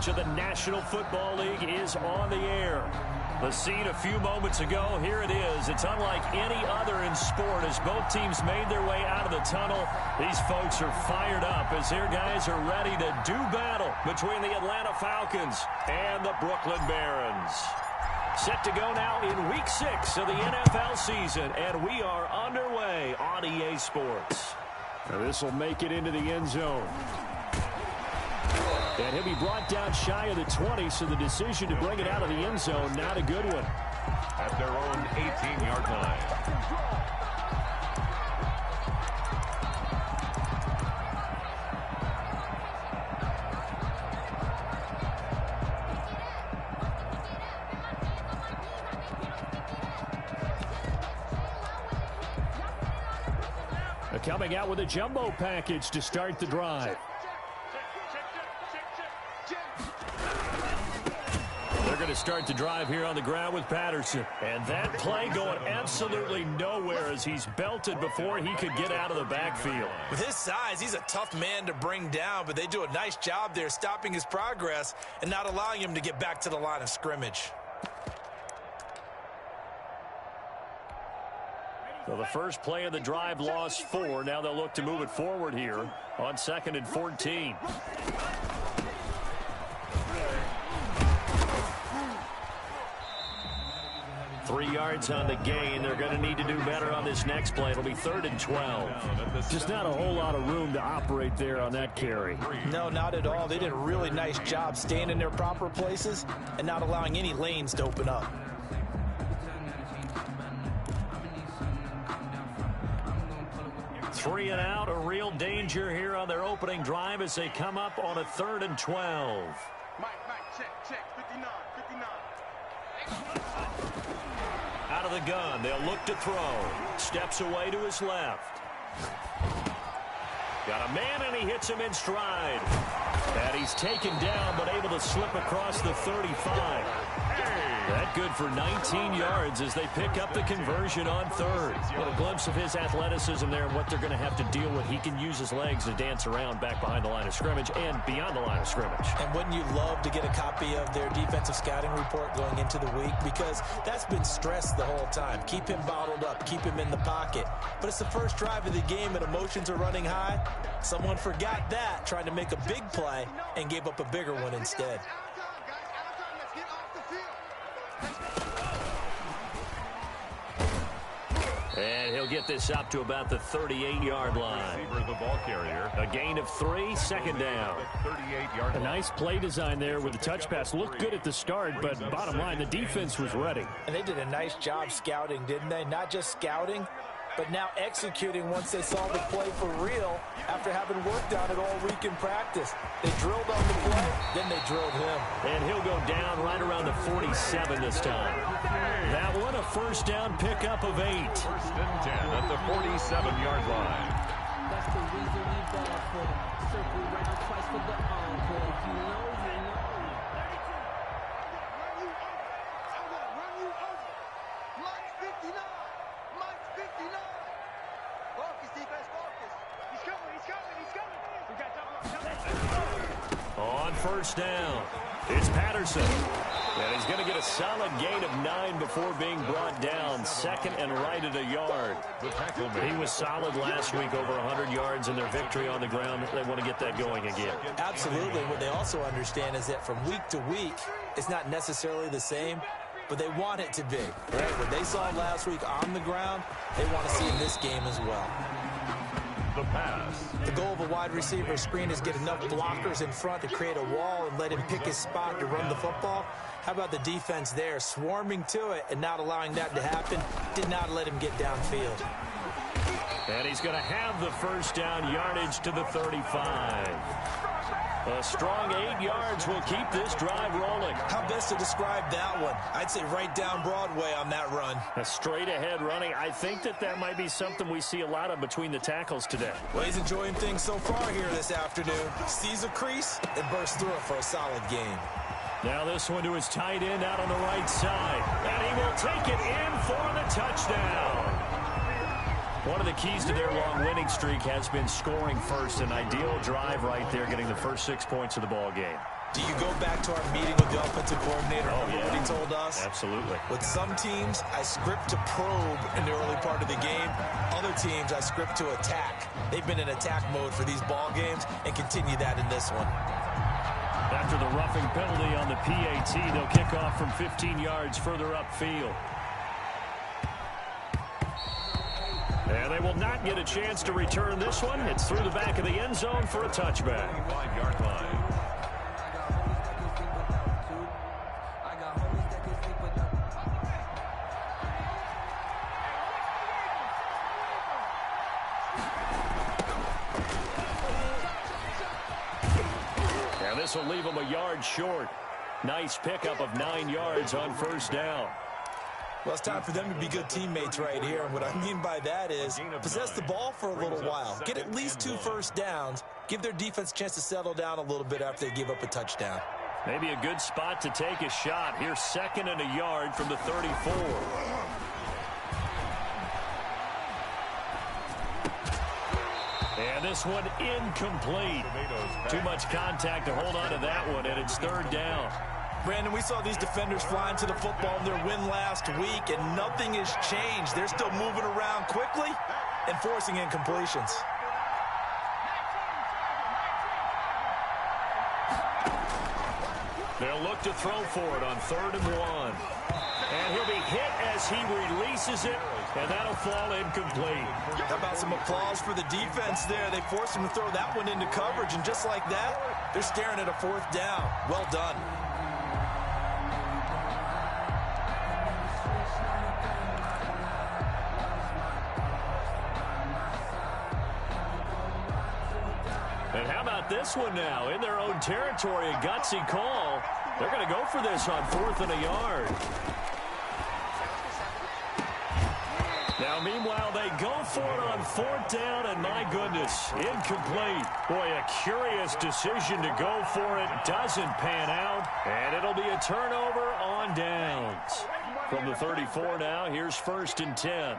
coverage of the National Football League is on the air. The scene a few moments ago, here it is. It's unlike any other in sport as both teams made their way out of the tunnel. These folks are fired up as their guys are ready to do battle between the Atlanta Falcons and the Brooklyn Barons. Set to go now in Week 6 of the NFL season, and we are underway on EA Sports. Now this will make it into the end zone. And he'll be brought down shy of the 20, so the decision to bring it out of the end zone, not a good one. At their own 18-yard line. Coming out with a jumbo package to start the drive. They're going to start the drive here on the ground with Patterson. And that play going absolutely nowhere as he's belted before he could get out of the backfield. With his size, he's a tough man to bring down, but they do a nice job there stopping his progress and not allowing him to get back to the line of scrimmage. So the first play of the drive lost 4. Now they'll look to move it forward here on 2nd and 14. Three yards on the gain. They're going to need to do better on this next play. It'll be 3rd and 12. Just not a whole lot of room to operate there on that carry. No, not at all. They did a really nice job staying in their proper places and not allowing any lanes to open up. Three and out, a real danger here on their opening drive as they come up on a 3rd and 12. Mike, check, 59. Out of the gun, they'll look to throw. Steps away to his left. Got a man, and he hits him in stride. And he's taken down, but able to slip across the 35. That good for 19 yards as they pick up the conversion on 3rd. Get a glimpse of his athleticism there and what they're going to have to deal with. He can use his legs to dance around back behind the line of scrimmage and beyond the line of scrimmage. And wouldn't you love to get a copy of their defensive scouting report going into the week? Because that's been stressed the whole time. Keep him bottled up. Keep him in the pocket. But it's the first drive of the game and emotions are running high. Someone forgot that, trying to make a big play, and gave up a bigger one instead. And he'll get this up to about the 38-yard line. The ball carrier. A gain of 3, 2nd down. 38-yard A nice play design there with the touch pass. Looked good at the start, but bottom line, the defense was ready. And they did a nice job scouting, didn't they? Not just scouting, but now executing once they saw the play for real after having worked on it all week in practice. They drilled on the play, then they drilled him. And he'll go down right around the 47 this time. That one, a first down pickup of 8. 1st and 10 at the 47-yard line. That's the reason we ball for them. Circle round twice for the encore. You know. Run you over. Mike 59. Focus, defense, focus. He's coming. We got double. On 1st down, it's Patterson. And he's going to get a solid gain of 9 before being brought down. 2nd and right at a yard. He was solid last week, over 100 yards in their victory on the ground. They want to get that going again. Absolutely. What they also understand is that from week to week, it's not necessarily the same, but they want it to be. Right? What they saw last week on the ground, they want to see in this game as well. The pass. The goal of a wide receiver screen is get enough blockers in front to create a wall and let him pick his spot to run the football. How about the defense there, swarming to it and not allowing that to happen? Did not let him get downfield. And he's going to have the first down, yardage to the 35. A strong 8 yards will keep this drive rolling. How best to describe that one? I'd say right down Broadway on that run. A straight ahead running. I think that might be something we see a lot of between the tackles today. Well, he's enjoying things so far here this afternoon. Sees a crease and bursts through it for a solid game. Now this one to his tight end out on the right side. And he will take it in for the touchdown. One of the keys to their long winning streak has been scoring first. An ideal drive right there, getting the first 6 points of the ball game. Do you go back to our meeting with the offensive coordinator? Remember what he told us? Absolutely. With some teams, I script to probe in the early part of the game. Other teams, I script to attack. They've been in attack mode for these ball games and continue that in this one. After the roughing penalty on the PAT, they'll kick off from 15 yards further upfield. And they will not get a chance to return this one. It's through the back of the end zone for a touchback. 5-yard line. And this will leave them a yard short. Nice pickup of 9 yards on first down. Well, it's time for them to be good teammates right here. And what I mean by that is possess the ball for a little while. Get at least 2 first downs. Give their defense a chance to settle down a little bit after they give up a touchdown. Maybe a good spot to take a shot. Here's 2nd and a yard from the 34. And this one incomplete. Too much contact to hold on to that one, and it's 3rd down. Brandon, we saw these defenders flying to the football in their win last week, and nothing has changed. They're still moving around quickly and forcing incompletions. They'll look to throw for it on 3rd and 1. And he'll be hit as he releases it, and that'll fall incomplete. How about some applause for the defense there? They forced him to throw that one into coverage, and just like that, they're staring at a 4th down. Well done. And how about this one now? In their own territory, a gutsy call. They're going to go for this on 4th and a yard. Now, meanwhile, they go for it on 4th down, and my goodness, incomplete. Boy, a curious decision to go for it. Doesn't pan out, and it'll be a turnover on downs. From the 34 now, here's 1st and 10.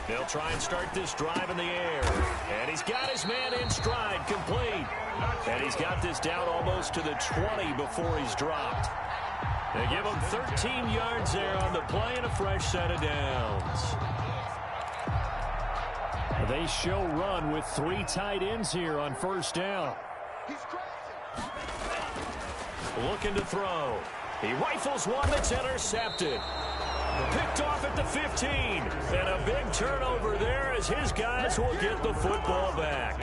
They'll try and start this drive in the air. And he's got his man in stride, complete. And he's got this down almost to the 20 before he's dropped. They give him 13 yards there on the play and a fresh set of downs. They show run with 3 tight ends here on 1st down. Looking to throw. He rifles one that's intercepted. Picked off at the 15. And a big turnover there as his guys will get the football back.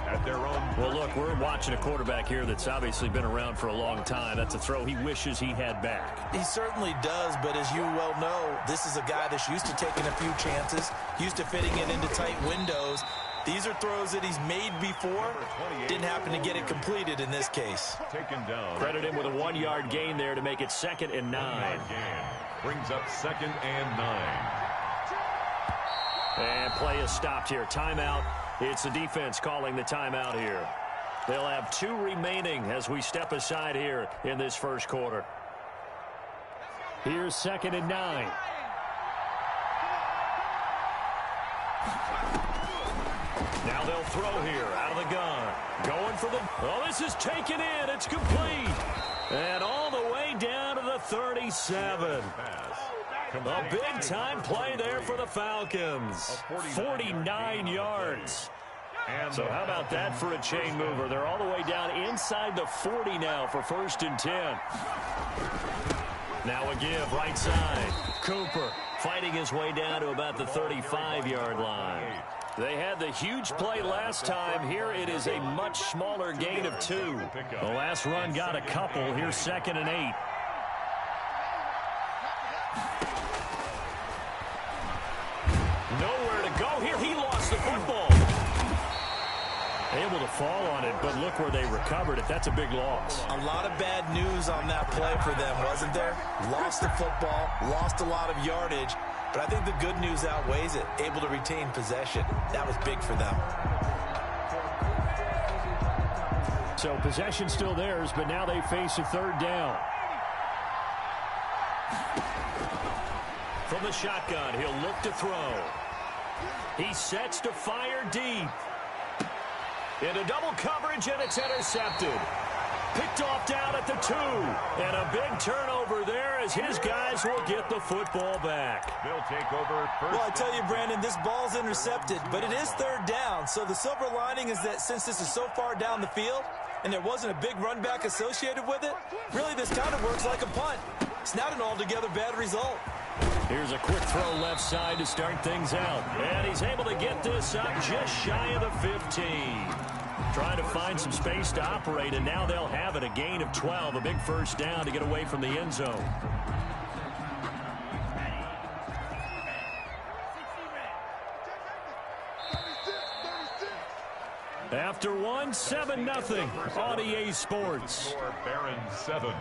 At their own. Well, look, we're watching a quarterback here that's obviously been around for a long time. That's a throw he wishes he had back. He certainly does, but as you well know, this is a guy that's used to taking a few chances, used to fitting it into tight windows. These are throws that he's made before. Didn't happen to get it completed in this case. Taken down. Credit him with a 1-yard gain there to make it 2nd and 9. Brings up 2nd and 9. And play is stopped here. Timeout. It's the defense calling the timeout here. They'll have 2 remaining as we step aside here in this first quarter. Here's 2nd and 9. Now they'll throw here out of the gun. Going for the... Oh, this is taken in. It's complete. And all the way down to the 37. A big-time play there for the Falcons. 49 yards. So how about that for a chain mover? They're all the way down inside the 40 now for 1st and 10. Now a give right side. Cooper fighting his way down to about the 35-yard line. They had the huge play last time. Here it is a much smaller gain of 2. The last run got a couple. Here's 2nd and 8. Nowhere to go here. He lost the football. Able to fall on it, but look where they recovered it. That's a big loss. A lot of bad news on that play for them, wasn't there? Lost the football, lost a lot of yardage, but I think the good news outweighs it. Able to retain possession. That was big for them. So possession still theirs, but now they face a 3rd down. From the shotgun, he'll look to throw. He sets to fire deep. Into double coverage, and it's intercepted. Picked off down at the 2. And a big turnover there as his guys will get the football back. They'll take over first. Well, I tell you, Brandon, this ball's intercepted, but it is third down. So the silver lining is that since this is so far down the field and there wasn't a big run back associated with it, really this kind of works like a punt. It's not an altogether bad result. Here's a quick throw left side to start things out. And he's able to get this up just shy of the 15. Trying to find some space to operate, and now they'll have it. A gain of 12, a big first down to get away from the end zone. After one, 7-0 on EA Sports. Barons 7,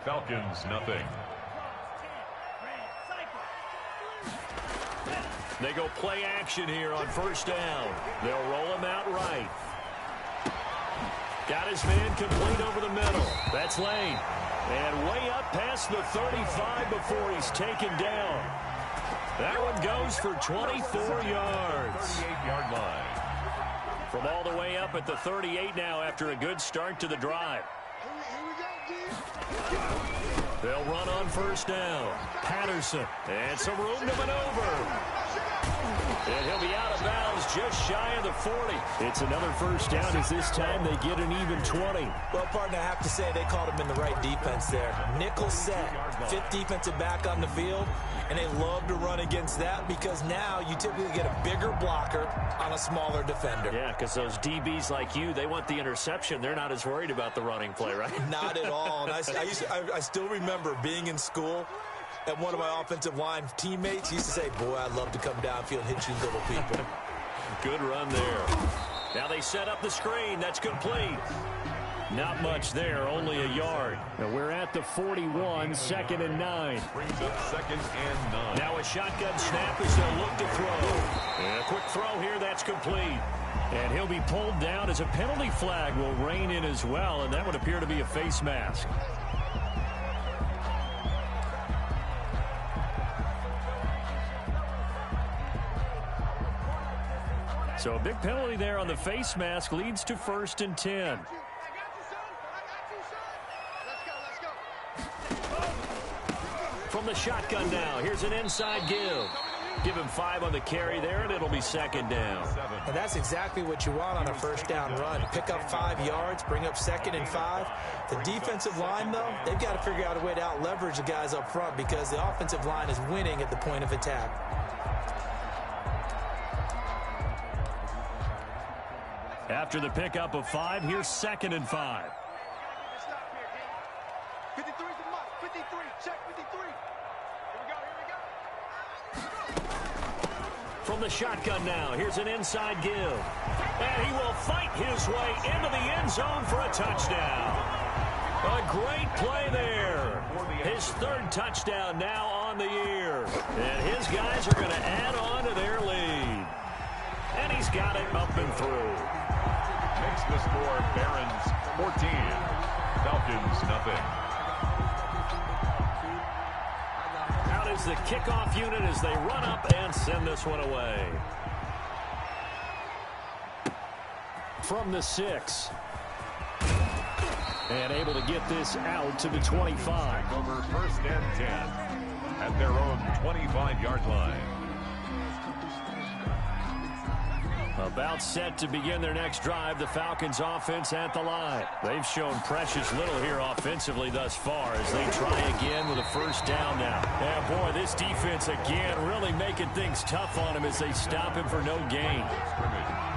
Falcons nothing. They go play action here on first down. They'll roll him out right. Got his man complete over the middle. That's Lane. And way up past the 35 before he's taken down. That one goes for 24 yards. 38-yard line. From all the way up at the 38 now after a good start to the drive. They'll run on first down. Patterson. And some room to maneuver. And he'll be out of bounds just shy of the 40. It's another first down as this time they get an even 20. Well, partner, I have to say they called him in the right defense there. Nickel set, 5th defensive back on the field, and they love to run against that because now you typically get a bigger blocker on a smaller defender. Yeah, because those DBs like you, they want the interception. They're not as worried about the running play, right? Not at all. And I still remember being in school, and one of my offensive line teammates used to say, boy, I'd love to come downfield and hit you little people. Good run there. Now they set up the screen. That's complete. Not much there, only a yard. Now we're at the 41, 2nd and 9. Brings up 2nd and 9. Now a shotgun snap as they'll look to throw. And a quick throw here, that's complete. And he'll be pulled down as a penalty flag will rein in as well, and that would appear to be a face mask. So a big penalty there on the face mask leads to 1st and 10. From the shotgun now, here's an inside give. Give him 5 on the carry there, and it'll be 2nd down. And that's exactly what you want on a first down run. Pick up 5 yards, bring up 2nd and 5. The defensive line, though, they've got to figure out a way to out-leverage the guys up front because the offensive line is winning at the point of attack. After the pickup of 5, here's 2nd and 5. 53 is a must. 53. Check 53. Here we go. From the shotgun now, here's an inside give. And he will fight his way into the end zone for a touchdown. A great play there. His 3rd touchdown now on the year. And his guys are going to add on to their lead. And he's got it up and through. Makes the score Barons 14, Falcons nothing. Out is the kickoff unit as they run up and send this one away. From the 6. And able to get this out to the 25. Over 1st and 10 at their own 25-yard line. About set to begin their next drive, the Falcons offense at the line. They've shown precious little here offensively thus far as they try again with a first down now. Yeah, boy, this defense again really making things tough on him as they stop him for no gain.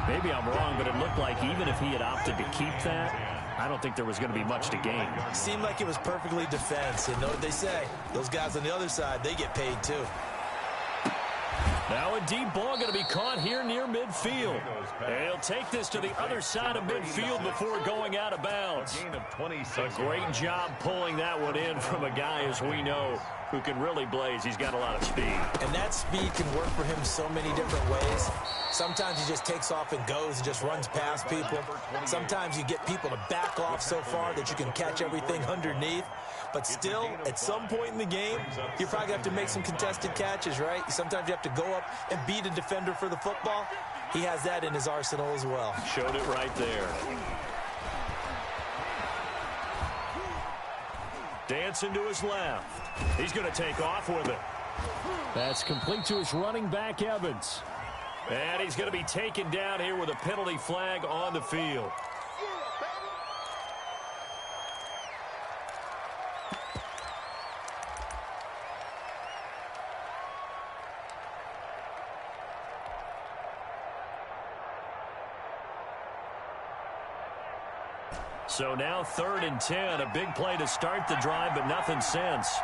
Maybe I'm wrong, but it looked like even if he had opted to keep that, I don't think there was going to be much to gain. Seemed like it was perfectly defense. And know what they say? Those guys on the other side, they get paid too. Now a deep ball going to be caught here near midfield. And he'll take this to the other side of midfield before going out of bounds. A great job pulling that one in from a guy, as we know, who can really blaze. He's got a lot of speed. And that speed can work for him so many different ways. Sometimes he just takes off and goes and just runs past people. Sometimes you get people to back off so far that you can catch everything underneath. But still, at some point in the game, you probably have to make some contested catches, right? Sometimes you have to go up and beat a defender for the football. he has that in his arsenal as well. Showed it right there. Dancing to his left. He's going to take off with it. That's complete to his running back, Evans. And he's going to be taken down here with a penalty flag on the field. So now 3rd and 10, a big play to start the drive, but nothing since.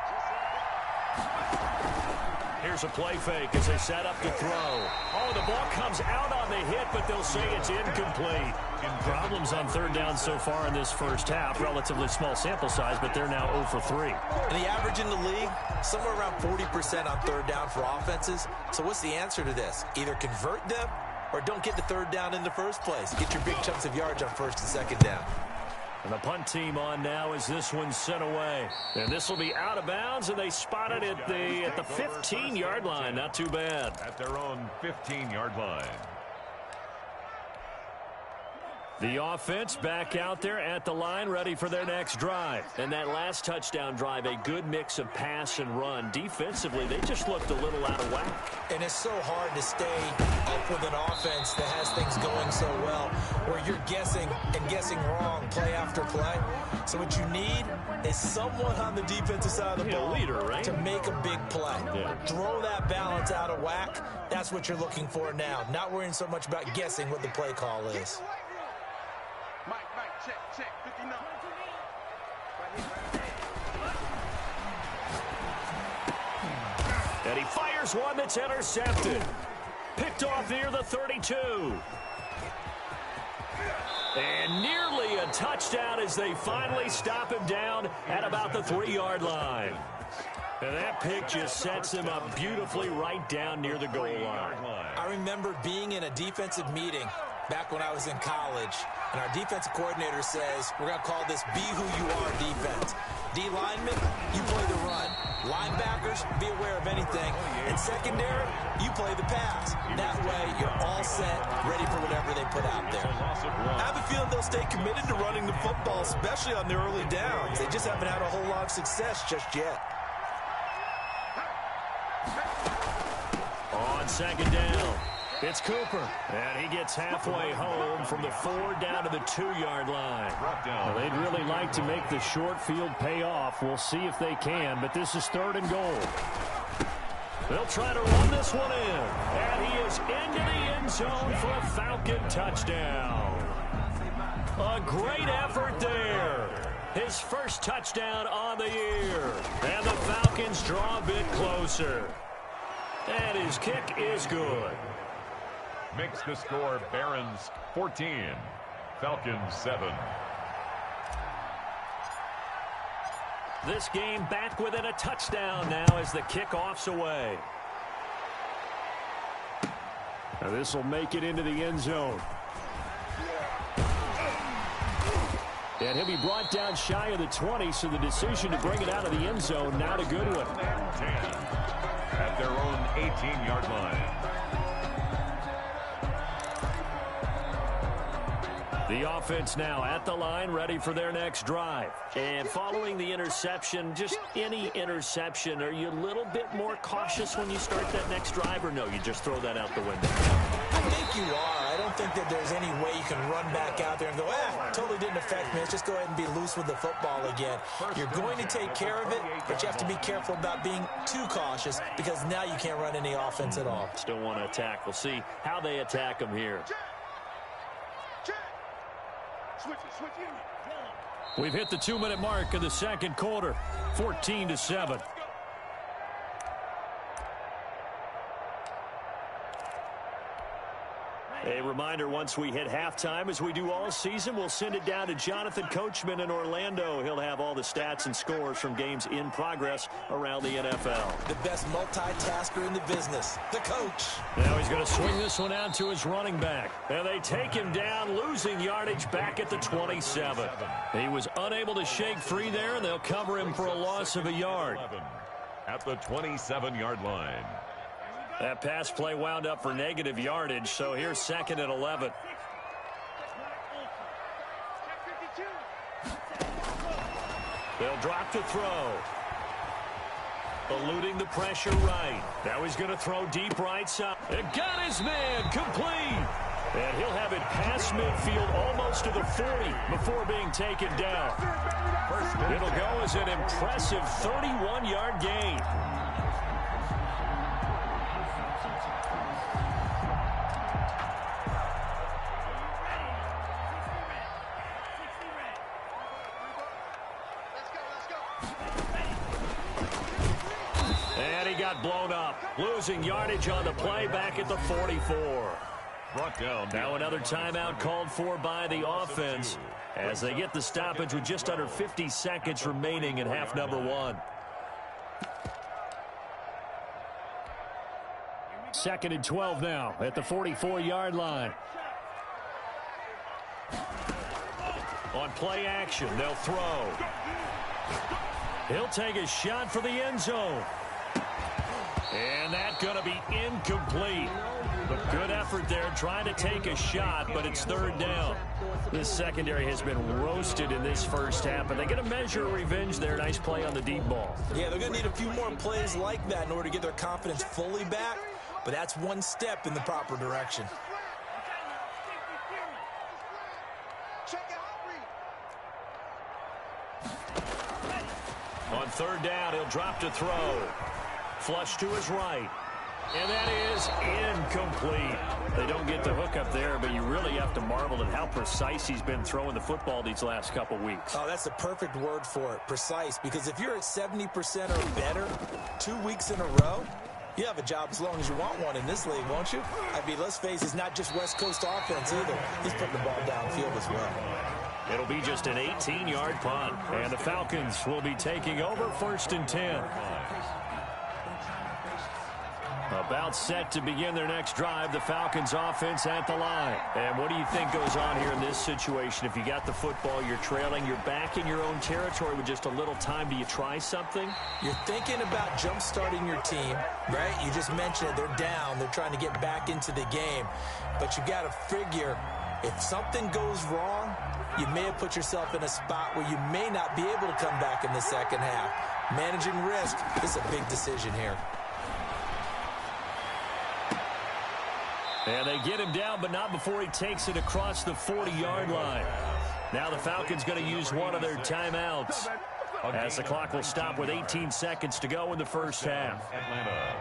Here's a play fake as they set up to throw. Oh, the ball comes out on the hit, but they'll say it's incomplete. Problems on 3rd down so far in this first half. Relatively small sample size, but they're now 0 for 3. And the average in the league, somewhere around 40% on 3rd down for offenses. So what's the answer to this? Either convert them or don't get the 3rd down in the first place. Get your big chunks of yards on 1st and 2nd down. And the punt team on now as this one's sent away. And this will be out of bounds, and they spot it at the 15-yard line. Not too bad. At their own 15-yard line. The offense back out there at the line, ready for their next drive. And that last touchdown drive, a good mix of pass and run. Defensively, they just looked a little out of whack. And it's so hard to stay up with an offense that has things going so well, where you're guessing and guessing wrong play after play. So what you need is someone on the defensive side of the ball, leader, right? To make a big play. Yeah. Throw that balance out of whack. That's what you're looking for now. Not worrying so much about guessing what the play call is. Mike, check, 59. And he fires one that's intercepted. Picked off near the 32. And nearly a touchdown as they finally stop him down at about the 3-yard line. And that pick just sets him up beautifully right down near the goal line. I remember being in a defensive meeting back when I was in college, and our defensive coordinator says, we're going to call this Be Who You Are defense. D linemen, you play the run. Linebackers, be aware of anything. And secondary, you play the pass. That way, you're all set, ready for whatever they put out there. I have a feeling they'll stay committed to running the football, especially on their early downs. They just haven't had a whole lot of success just yet. On 2nd down, it's Cooper. And he gets halfway home from the 4 down to the 2-yard line. Well, they'd really like to make the short field pay off. We'll see if they can, but this is 3rd and goal. They'll try to run this one in. And he is into the end zone for a Falcon touchdown. A great effort there. His first touchdown on the year. And the Falcons draw a bit closer. And his kick is good. Makes the score Barons 14, Falcons 7. This game back within a touchdown now as the kickoff's away. Now this will make it into the end zone. And he'll be brought down shy of the 20, so the decision to bring it out of the end zone, not a good one. 10 at their own 18-yard line. The offense now at the line, ready for their next drive. And following the interception, just any interception, are you a little bit more cautious when you start that next drive, or no, you just throw that out the window? I think you are. I don't think that there's any way you can run back out there and go, totally didn't affect me. Let's just go ahead and be loose with the football again. You're going to take care of it, but you have to be careful about being too cautious because now you can't run any offense at all. Still want to attack. We'll see how they attack them here. We've hit the 2-minute mark of the second quarter, 14-7. A reminder, once we hit halftime, as we do all season, we'll send it down to Jonathan Coachman in Orlando. He'll have all the stats and scores from games in progress around the NFL. The best multitasker in the business, the coach. Now he's going to swing this one out to his running back. And they take him down, losing yardage back at the 27. He was unable to shake free there, and they'll cover him for a loss of a yard. At the 27-yard line. That pass play wound up for negative yardage, so here's 2nd and 11. They'll drop to throw. Eluding the pressure right. Now he's going to throw deep right side. And got his man complete. And he'll have it past midfield almost to the 40 before being taken down. It'll go as an impressive 31-yard gain. And he got blown up, losing yardage on the play back at the 44. Brought down. Now another timeout called for by the offense as they get the stoppage with just under 50 seconds remaining in half number 1. 2nd and 12 now at the 44-yard line. On play action, they'll throw. He'll take a shot for the end zone. And that's going to be incomplete. But good effort there trying to take a shot, but it's 3rd down. This secondary has been roasted in this first half, but they get a measure of revenge there. Nice play on the deep ball. Yeah, they're going to need a few more plays like that in order to get their confidence fully back, but that's one step in the proper direction. On 3rd down, he'll drop to throw. Flush to his right. And that is incomplete. They don't get the hook up there, but you really have to marvel at how precise he's been throwing the football these last couple weeks. Oh, that's the perfect word for it, precise, because if you're at 70% or better 2 weeks in a row, you have a job as long as you want one in this league, won't you? I mean, let's face it, it's not just West Coast offense either. He's putting the ball downfield as well. It'll be just an 18-yard punt, and the Falcons will be taking over 1st and 10. About set to begin their next drive, the Falcons offense at the line. And what do you think goes on here in this situation? If you got the football, you're trailing, you're back in your own territory with just a little time. Do you try something? You're thinking about jump-starting your team, right? You just mentioned it. They're down. They're trying to get back into the game. But you got to figure, if something goes wrong, you may have put yourself in a spot where you may not be able to come back in the second half. Managing risk is a big decision here. And they get him down, but not before he takes it across the 40-yard line. Now the Falcons going to use one of their timeouts as the clock will stop with 18 seconds to go in the first half. Atlanta.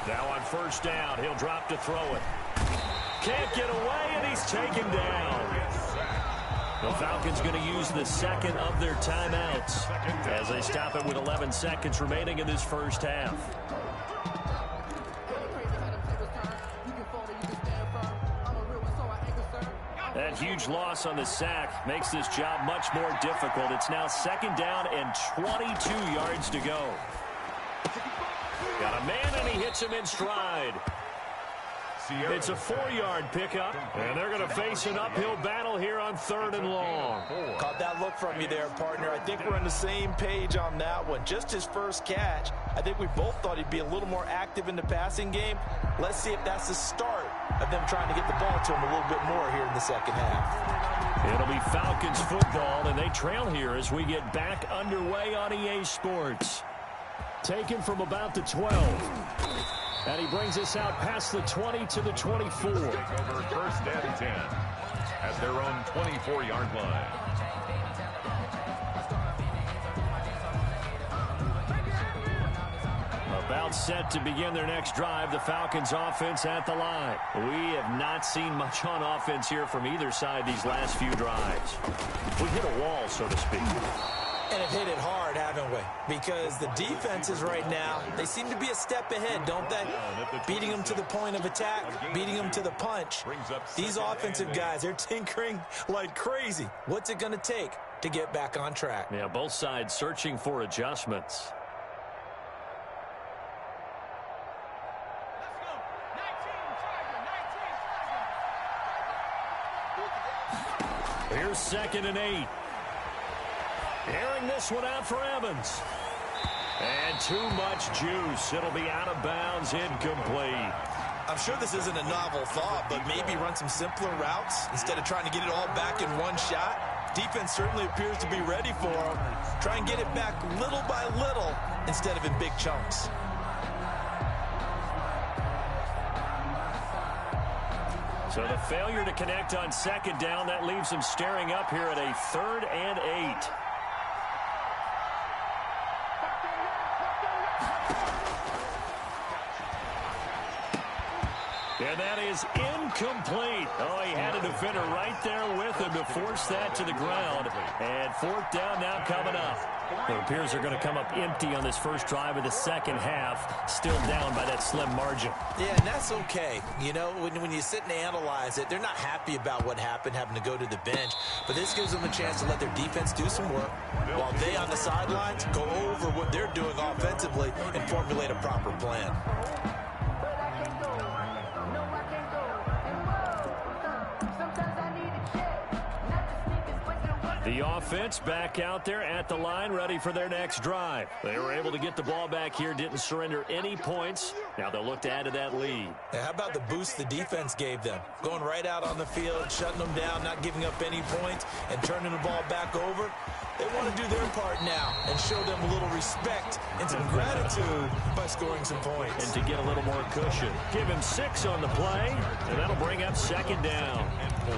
Now on 1st down, he'll drop to throw it. Can't get away, and he's taken down. The Falcons going to use the 2nd of their timeouts as they stop it with 11 seconds remaining in this first half. That huge loss on the sack makes this job much more difficult. It's now 2nd down and 22 yards to go. Got a man, and he hits him in stride. It's a 4-yard pickup, and they're going to face an uphill battle here on 3rd and long. Caught that look from you there, partner. I think we're on the same page on that one. Just his first catch. I think we both thought he'd be a little more active in the passing game. Let's see if that's the start of them trying to get the ball to him a little bit more here in the second half. It'll be Falcons football, and they trail here as we get back underway on EA Sports. Taken from about the 12. And he brings us out past the 20 to the 24. Take over 1st and 10 at their own 24-yard line. About set to begin their next drive, the Falcons offense at the line. We have not seen much on offense here from either side these last few drives. We hit a wall, so to speak. And have hit it hard, haven't we? Because the defenses right now, they seem to be a step ahead, don't they? Beating them to the point of attack, beating them to the punch. These offensive guys, they're tinkering like crazy. What's it going to take to get back on track? Yeah, both sides searching for adjustments. Here's 2nd and 8. Airing this one out for Evans. And too much juice. It'll be out of bounds, incomplete. I'm sure this isn't a novel thought, but maybe run some simpler routes instead of trying to get it all back in one shot. Defense certainly appears to be ready for him. Try and get it back little by little instead of in big chunks. So the failure to connect on second down, that leaves them staring up here at a 3rd and 8. And that is incomplete. Oh, he had a defender right there with him to force that to the ground. And 4th down now coming up. It appears they're going to come up empty on this first drive of the second half. Still down by that slim margin. Yeah, and that's okay. You know, when you sit and analyze it, they're not happy about what happened, having to go to the bench. But this gives them a chance to let their defense do some work while they on the sidelines go over what they're doing offensively and formulate a proper plan. The offense back out there at the line, ready for their next drive. They were able to get the ball back here, didn't surrender any points. Now they'll look to add to that lead. Now, how about the boost the defense gave them? Going right out on the field, shutting them down, not giving up any points, and turning the ball back over. They want to do their part now and show them a little respect and some gratitude by scoring some points. And to get a little more cushion. Give him 6 on the play, and that'll bring up 2nd down. And 4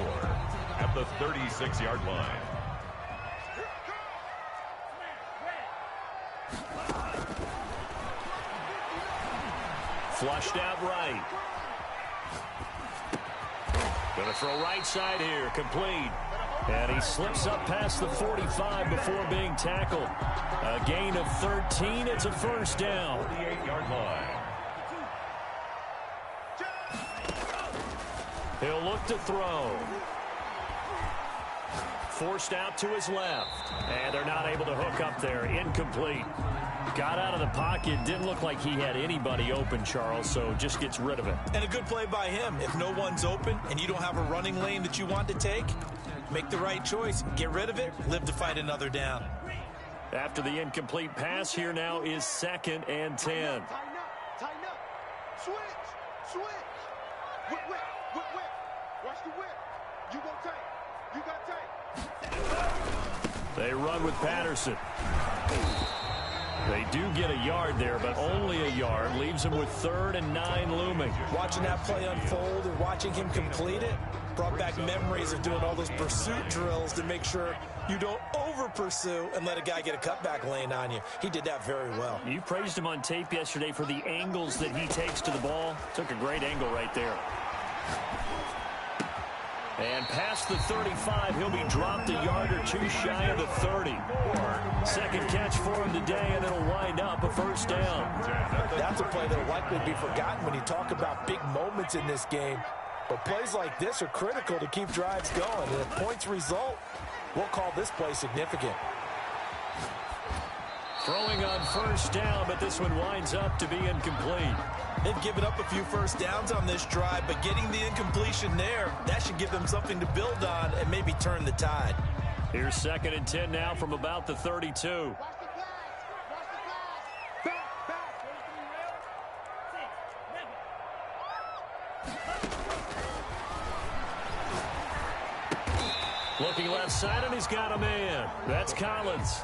at the 36-yard line. Flushed out right. Going to throw right side here, complete. And he slips up past the 45 before being tackled. A gain of 13, it's a 1st down. 48-yard line. He'll look to throw. Forced out to his left. And they're not able to hook up there. Incomplete. Got out of the pocket. Didn't look like he had anybody open, Charles, so just gets rid of it. And a good play by him. If no one's open and you don't have a running lane that you want to take, make the right choice. Get rid of it. Live to fight another down. After the incomplete pass, here now is 2nd and 10. Tighten up. Switch. Whip. Watch the whip. You gon' take. You got take. They run with Patterson. They do get a yard there, but only a yard. Leaves them with 3rd and 9 looming. Watching that play unfold and watching him complete it brought back memories of doing all those pursuit drills to make sure you don't over-pursue and let a guy get a cutback lane on you. He did that very well. You praised him on tape yesterday for the angles that he takes to the ball. Took a great angle right there. And past the 35, he'll be dropped a yard or 2 shy of the 30. 2nd catch for him today, and it'll wind up a 1st down. That's a play that'll likely be forgotten when you talk about big moments in this game. But plays like this are critical to keep drives going. And if points result, we'll call this play significant. Throwing on 1st down, but this one winds up to be incomplete. They've given up a few 1st downs on this drive, but getting the incompletion there, that should give them something to build on and maybe turn the tide. Here's 2nd and 10 now from about the 32. Looking left side, and he's got a man. That's Collins.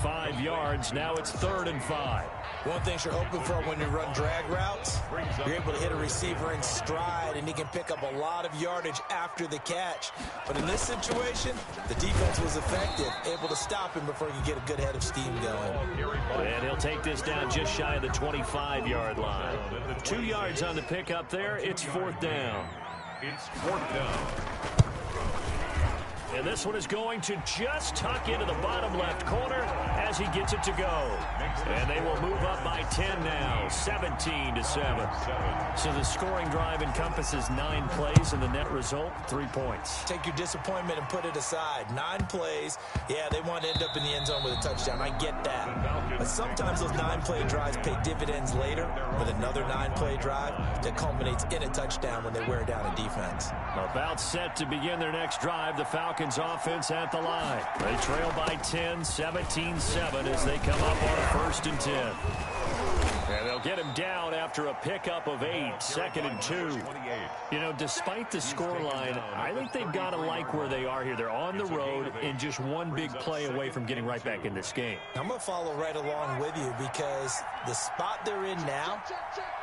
5 yards. Now it's 3rd and 5. One thing you're hoping for when you run drag routes, you're able to hit a receiver in stride, and he can pick up a lot of yardage after the catch. But in this situation, the defense was effective, able to stop him before he could get a good head of steam going. And he'll take this down just shy of the 25-yard line. 2 yards on the pickup there. It's 4th down. It's 4th down. And this one is going to just tuck into the bottom left corner as he gets it to go. And they will move up by 10 now, 17-7. So the scoring drive encompasses 9 plays, and the net result, 3 points. Take your disappointment and put it aside. 9 plays. Yeah, they want to end up in the end zone with a touchdown. I get that. But sometimes those 9-play drives pay dividends later with another 9-play drive that culminates in a touchdown when they wear down a defense. About set to begin their next drive. The Falcons Falcons offense at the line. They trail by 10, 17-7 as they come up on a 1st and 10. And they'll get him down after a pickup of 8, 2nd and 2. You know, despite the scoreline, I think they've got to like where they are here. They're on the road and just one big play away from getting right back in this game. I'm going to follow right along with you because the spot they're in now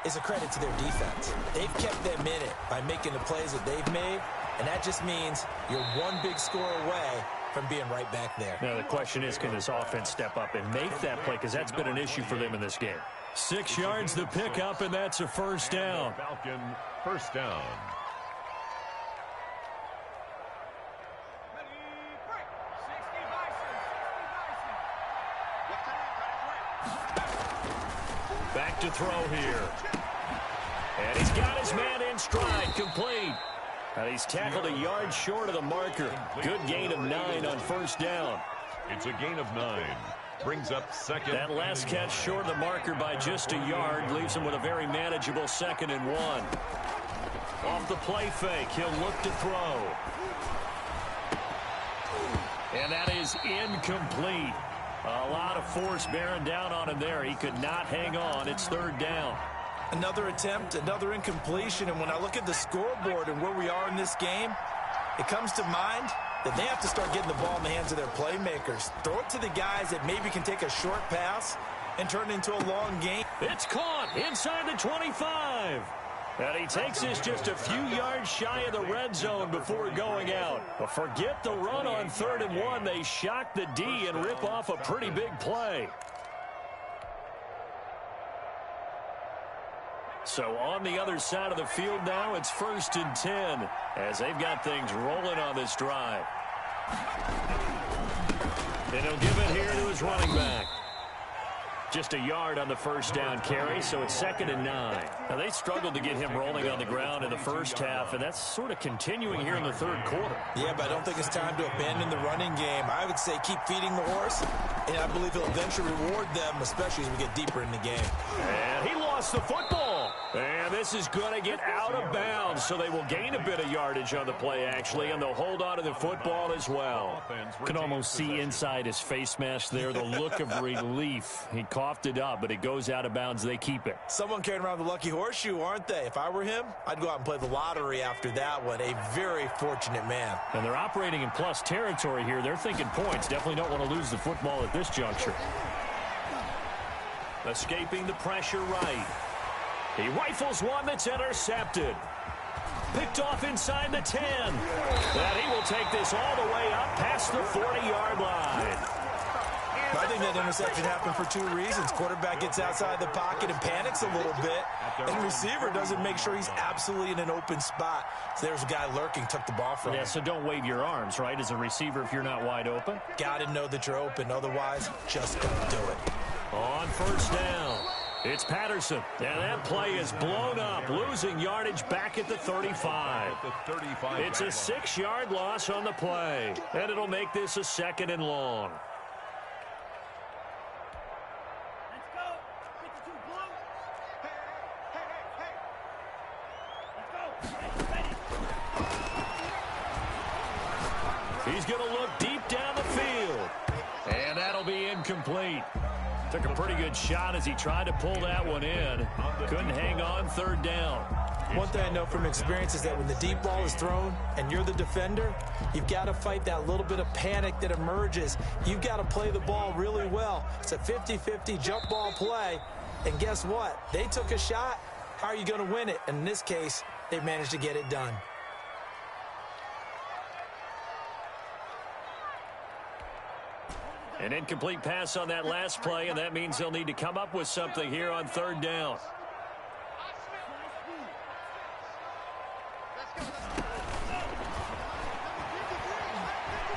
is a credit to their defense. They've kept them in it by making the plays that they've made, and that just means you're one big score away from being right back there. Now, the question is, can this offense step up and make that play? Because that's been an issue for them in this game. 6 yards the pickup, and that's a 1st down. Falcon, 1st down. Back to throw here. And he's got his man in stride, complete. He's tackled a yard short of the marker. Good gain of 9 on 1st down. It's a gain of 9. Brings up 2nd. That last catch short of the marker by just a yard leaves him with a very manageable 2nd and 1. Off the play fake, he'll look to throw. And that is incomplete. A lot of force bearing down on him there. He could not hang on. It's 3rd down. Another attempt, another incompletion, and when I look at the scoreboard and where we are in this game, it comes to mind that they have to start getting the ball in the hands of their playmakers. Throw it to the guys that maybe can take a short pass and turn it into a long game. It's caught inside the 25. And he takes this just a few yards shy of the red zone before going out. But forget the run on 3rd and 1. They shock the D and rip off a pretty big play. So on the other side of the field now, it's 1st and 10 as they've got things rolling on this drive. And he'll give it here to his running back. Just a yard on the 1st down carry, so it's 2nd and 9. Now, they struggled to get him rolling on the ground in the 1st half, and that's sort of continuing here in the 3rd quarter. Yeah, but I don't think it's time to abandon the running game. I would say keep feeding the horse, and I believe he'll eventually reward them, especially as we get deeper in the game. And he lost the football. And this is going to get out of bounds, so they will gain a bit of yardage on the play, actually, and they'll hold on to the football as well. Can almost see inside his face mask there the look of relief. He coughed it up, but it goes out of bounds. They keep it. Someone carrying around the lucky horseshoe, aren't they? If I were him, I'd go out and play the lottery after that one. A very fortunate man. And they're operating in plus territory here. They're thinking points. Definitely don't want to lose the football at this juncture. Escaping the pressure right. He rifles one that's intercepted. Picked off inside the 10. And he will take this all the way up past the 40-yard line. I think that interception happened for 2 reasons. Quarterback gets outside the pocket and panics a little bit, and receiver doesn't make sure he's absolutely in an open spot. So there's a guy lurking, took the ball from him. Yeah, so don't wave your arms, right, as a receiver if you're not wide open. Got to know that you're open. Otherwise, just don't do it. On 1st down, it's Patterson. And that play is blown up, losing yardage back at the 35. It's a 6-yard loss on the play, and it'll make this a 2nd and long. He's going to look deep down the field. And that'll be incomplete. Took a pretty good shot as he tried to pull that one in. Couldn't hang on 3rd down. One thing I know from experience is that when the deep ball is thrown and you're the defender, you've got to fight that little bit of panic that emerges. You've got to play the ball really well. It's a 50-50 jump ball play. And guess what? They took a shot. How are you going to win it? And in this case, they managed to get it done. An incomplete pass on that last play, and that means they'll need to come up with something here on 3rd down.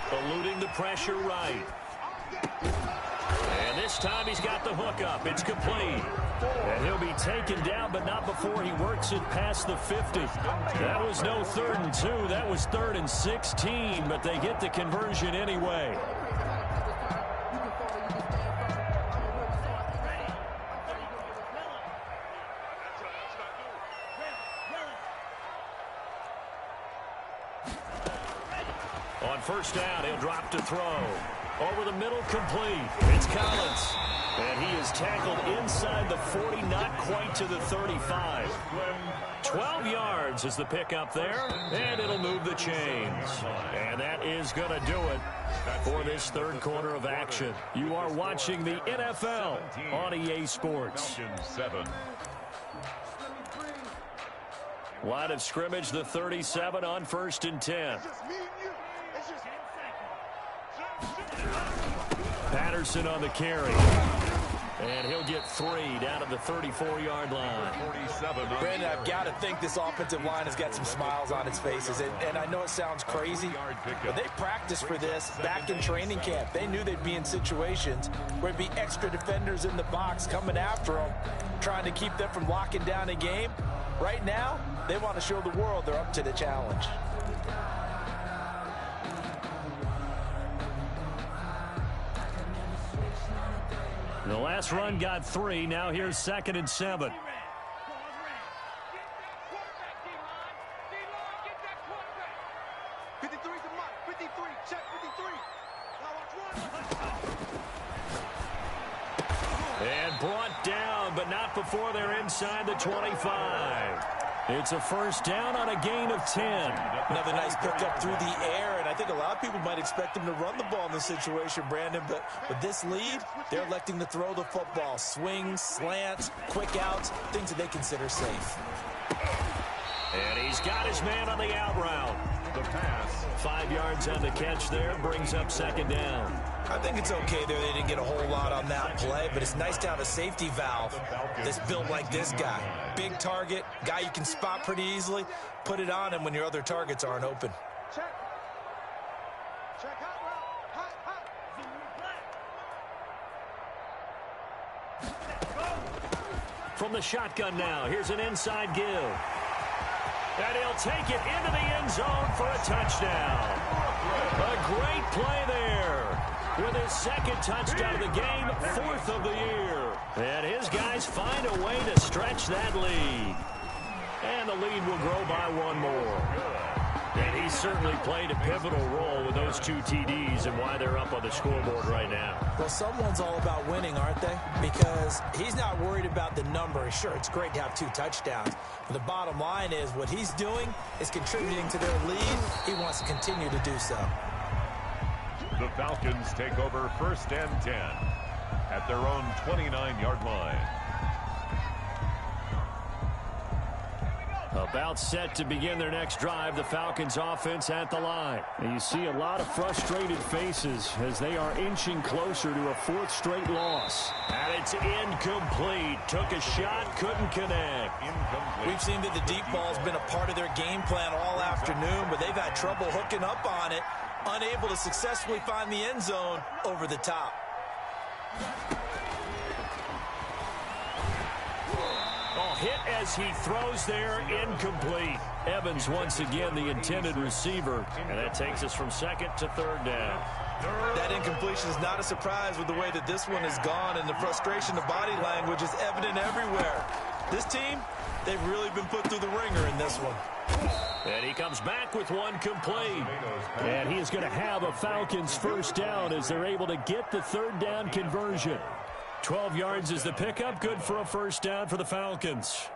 Eluding the pressure right. And this time he's got the hook up. It's complete. And he'll be taken down, but not before he works it past the 50. That was no 3rd and 2. That was 3rd and 16, but they get the conversion anyway. On first down, he'll drop to throw. Over the middle, complete. It's Collins. And he is tackled inside the 40, not quite to the 35. 12 yards is the pickup there, and it'll move the chains. And that is going to do it for this third quarter of action. You are watching the NFL on EA Sports. Line of scrimmage, the 37 on 1st and 10. Patterson on the carry. And he'll get 3 down at the 34-yard line. Brandon, I've got to think this offensive line has got some smiles on its faces. And I know it sounds crazy, but they practiced for this back in training camp. They knew they'd be in situations where it'd be extra defenders in the box coming after them, trying to keep them from locking down a game. Right now, they want to show the world they're up to the challenge. The last run got 3. Now here's 2nd and 7. 53 to Mike. 53. Check 53. And brought down, but not before they're inside the 25. It's a first down on a gain of 10. Another nice pickup through the air, and I think a lot of people might expect him to run the ball in this situation, Brandon, but with this lead, they're electing to throw the football. Swings, slants, quick outs, things that they consider safe. And he's got his man on the out route. The pass. 5 yards on the catch there, brings up 2nd down. I think it's okay there. They didn't get a whole lot on that play, but it's nice to have a safety valve that's built like this guy. Big target, guy you can spot pretty easily. Put it on him when your other targets aren't open. Check. Check hot route. From the shotgun now, here's an inside give. And he'll take it into the end zone for a touchdown. A great play there. With his 2nd touchdown of the game, 4th of the year. And his guys find a way to stretch that lead. And the lead will grow by 1 more. And he certainly played a pivotal role with those 2 TDs and why they're up on the scoreboard right now. Well, someone's all about winning, aren't they? Because he's not worried about the number. Sure, it's great to have 2 touchdowns. But the bottom line is what he's doing is contributing to their lead. He wants to continue to do so. The Falcons take over 1st and 10 at their own 29-yard line. About set to begin their next drive, the Falcons offense at the line. And you see a lot of frustrated faces as they are inching closer to a 4th straight loss. And it's incomplete. Took a shot, couldn't connect. Incomplete. We've seen that the deep ball's been a part of their game plan all afternoon, but they've had trouble hooking up on it, unable to successfully find the end zone over the top. Hit as he throws there, incomplete. Evans once again the intended receiver, and that takes us from 2nd to 3rd down. That incompletion is not a surprise with the way that this one has gone, and the frustration of body language is evident everywhere. This team, they've really been put through the ringer in this one. And he comes back with 1 complete. And he is going to have a Falcons first down as they're able to get the 3rd down conversion. 12 yards is the pickup, good for a first down for the Falcons.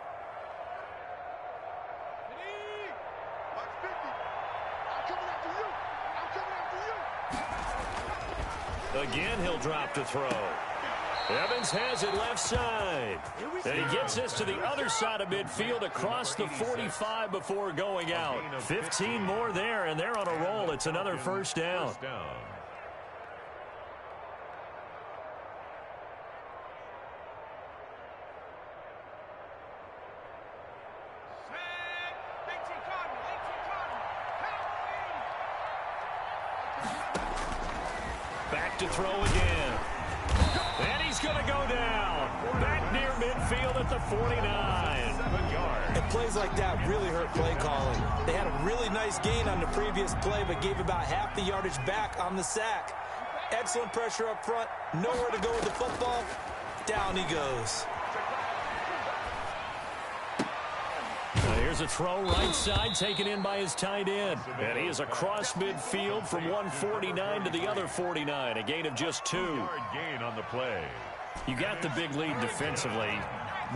Again, he'll drop to throw. Evans has it left side. And he gets this to the other side of midfield across the 45 before going out. 15 more there, and they're on a roll. It's another first down. Back to throw again. And he's going to go down. Back near midfield at the 49. And plays like that really hurt play calling. They had a really nice gain on the previous play, but gave about half the yardage back on the sack. Excellent pressure up front. Nowhere to go with the football. Down he goes. Here's Here's a throw right side, taken in by his tight end. And he is across midfield from 149 to the other 49, a gain of just 2. Yard gain on the play. You got the big lead defensively,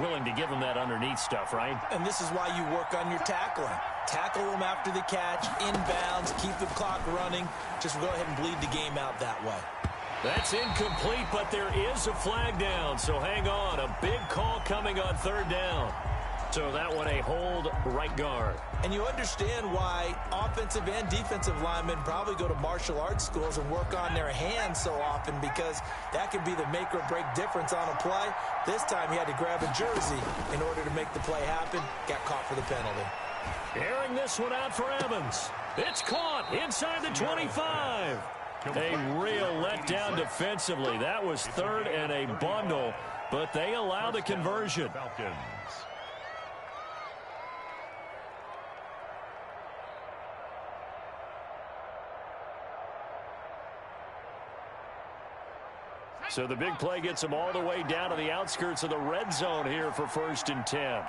willing to give him that underneath stuff, right? And this is why you work on your tackling. Tackle them after the catch, inbounds, keep the clock running. Just go ahead and bleed the game out that way. That's incomplete, but there is a flag down, so hang on. A big call coming on 3rd down. So that one a hold right guard. And you understand why offensive and defensive linemen probably go to martial arts schools and work on their hands so often, because that can be the make or break difference on a play. This time he had to grab a jersey in order to make the play happen. Got caught for the penalty. Airing this one out for Evans. It's caught inside the 25. A real letdown defensively. That was 3rd and a bundle, but they allow the conversion. Falcons. So the big play gets them all the way down to the outskirts of the red zone here for 1st and 10.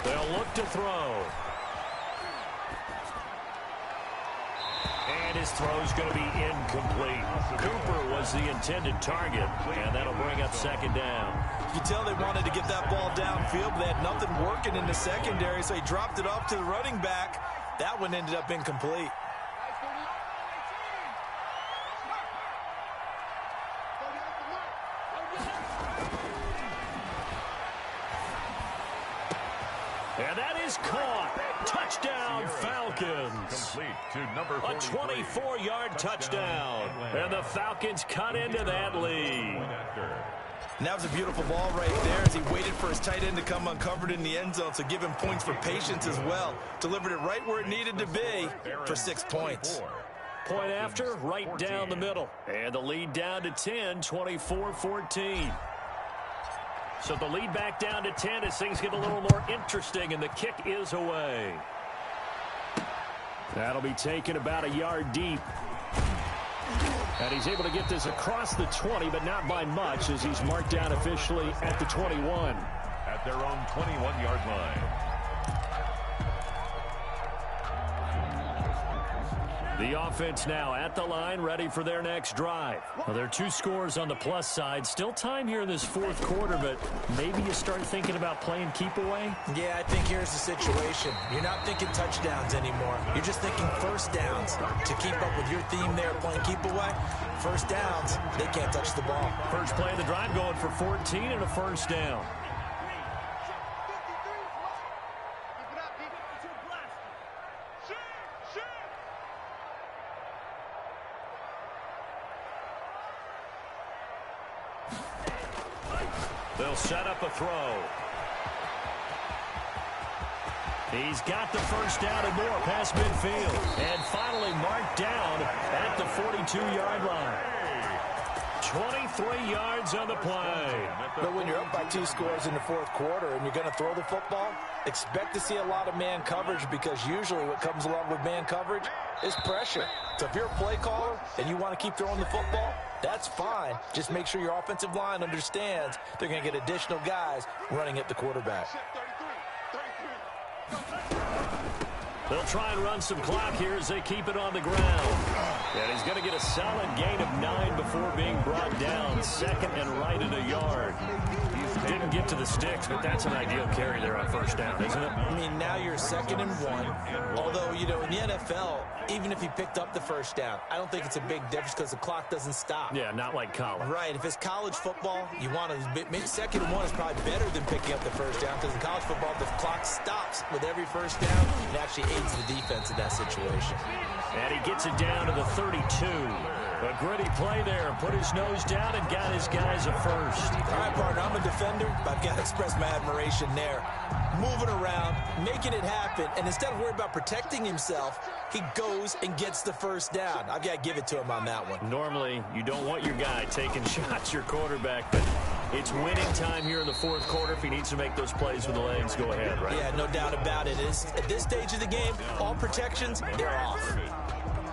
They'll look to throw. And his throw's going to be incomplete. Cooper was the intended target, and that'll bring up 2nd down. You can tell they wanted to get that ball downfield, but they had nothing working in the secondary, so he dropped it off to the running back. That one ended up incomplete. And that is caught. Touchdown, Falcons. Complete to number A 24-yard touchdown. And the Falcons cut into that lead. And that was a beautiful ball right there as he waited for his tight end to come uncovered in the end zone, so give him points for patience as well. Delivered it right where it needed to be for 6 points. Point after, right down the middle. And the lead down to 10, 24-14. So the lead back down to 10 as things get a little more interesting, and the kick is away. That'll be taken about a yard deep. And he's able to get this across the 20, but not by much, as he's marked down officially at the 21. At their own 21-yard line. The offense now at the line, ready for their next drive. Well, there are 2 scores on the plus side. Still time here in this 4th quarter, but maybe you start thinking about playing keep away? Yeah, I think here's the situation. You're not thinking touchdowns anymore. You're just thinking 1st downs. To keep up with your theme there, playing keep away, 1st downs, they can't touch the ball. First play of the drive going for 14 and a 1st down. They'll set up a throw. He's got the 1st down and more past midfield. And finally marked down at the 42-yard line. 23 yards on the play. But when you're up by 2 scores in the 4th quarter and you're going to throw the football, expect to see a lot of man coverage, because usually what comes along with man coverage is pressure. So if you're a play caller and you want to keep throwing the football, that's fine. Just make sure your offensive line understands they're going to get additional guys running at the quarterback. They'll try and run some clock here as they keep it on the ground. And he's going to get a solid gain of 9 before being brought down. 2nd and right at a yard. Didn't get to the sticks, but that's an ideal carry there on 1st down, isn't it? I mean, now you're 2nd and 1. Although, you know, in the NFL, even if he picked up the 1st down, I don't think it's a big difference because the clock doesn't stop. Yeah, not like college. Right. If it's college football, you want to maybe 2nd and 1 is probably better than picking up the 1st down, because in college football, the clock stops with every 1st down. It actually aids the defense in that situation. And he gets it down to the 32. A gritty play there. Put his nose down and got his guys a 1st. All right, partner, I'm a defender, but I've got to express my admiration there. Moving around, making it happen, and instead of worrying about protecting himself, he goes and gets the 1st down. I've got to give it to him on that one. Normally, you don't want your guy taking shots, your quarterback, but it's winning time here in the 4th quarter. If he needs to make those plays with the legs, go ahead, right? Yeah, no doubt about it. At this stage of the game, all protections, they're off.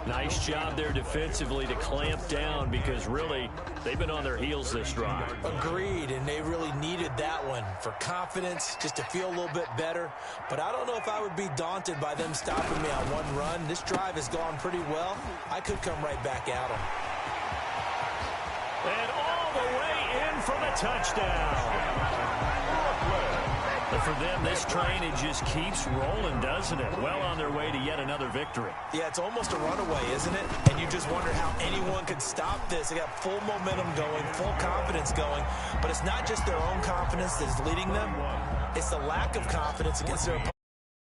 Nice job there defensively to clamp down because really they've been on their heels this drive. Agreed, and they really needed that one for confidence, just to feel a little bit better. But I don't know if I would be daunted by them stopping me on one run. This drive has gone pretty well. I could come right back at them. And all the way in for the touchdown. But for them, this train, it just keeps rolling, doesn't it? Well on their way to yet another victory. Yeah, it's almost a runaway, isn't it? And you just wonder how anyone could stop this. They got full momentum going, full confidence going. But it's not just their own confidence that's leading them. It's the lack of confidence against their opponents.